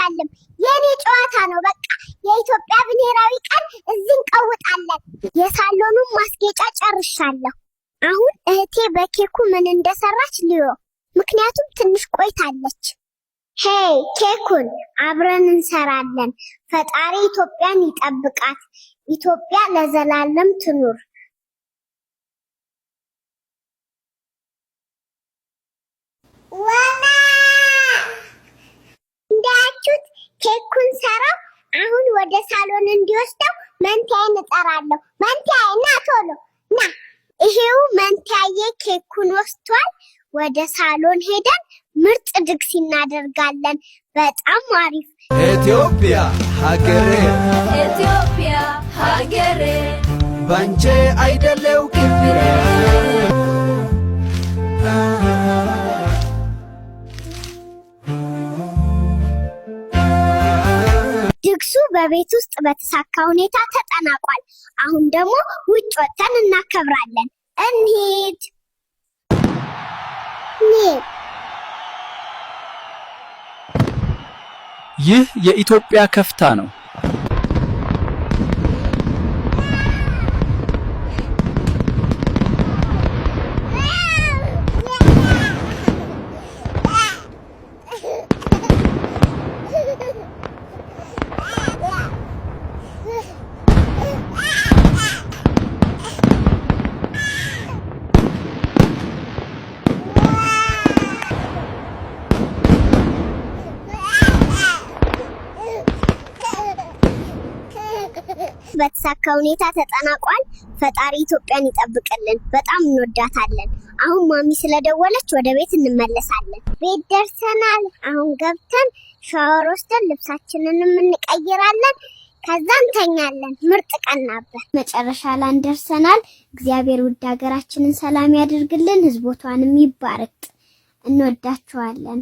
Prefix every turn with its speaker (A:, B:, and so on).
A: አይቻልም። የኔ ጨዋታ ነው በቃ። የኢትዮጵያ ብሔራዊ ቀን እዚህ እንቀውጣለን። የሳሎኑን ማስጌጫ ጨርሻለሁ። አሁን እህቴ በኬኩ ምን እንደሰራች ልዮ፣ ምክንያቱም ትንሽ ቆይታለች። ሄይ ኬኩን አብረን እንሰራለን። ፈጣሪ ኢትዮጵያን ይጠብቃት። ኢትዮጵያ ለዘላለም ትኑር። ዋና እንዳያችሁት ኬኩን ሰራው። አሁን ወደ ሳሎን እንዲወስደው መንቲያዬን እጠራለሁ። መንቲያዬ ና ቶሎ ና። ይሄው መንቲያዬ ኬኩን ወስዷል። ወደ ሳሎን ሄደን ምርጥ ድግስ እናደርጋለን። በጣም አሪፍ።
B: ኢትዮጵያ ሀገሬ፣
C: ኢትዮጵያ ሀገሬ፣
B: ባንቺ አይደለው ክብሬ።
A: ድግሱ በቤት ውስጥ በተሳካ ሁኔታ ተጠናቋል። አሁን ደግሞ ውጭ ወጥተን እናከብራለን። እንሂድ።
D: ይህ የኢትዮጵያ ከፍታ ነው። በተሳካ ሁኔታ ተጠናቋል። ፈጣሪ ኢትዮጵያን ይጠብቅልን። በጣም እንወዳታለን። አሁን ማሚ ስለደወለች ወደ ቤት እንመለሳለን። ቤት ደርሰናል። አሁን ገብተን ሻወር ወስደን ልብሳችንንም እንቀይራለን። ከዛ እንተኛለን። ምርጥ ቀን ነበር። መጨረሻ ላይ ደርሰናል። እግዚአብሔር ውድ ሀገራችንን ሰላም ያድርግልን፣ ህዝቦቿንም ይባርክ። እንወዳችኋለን።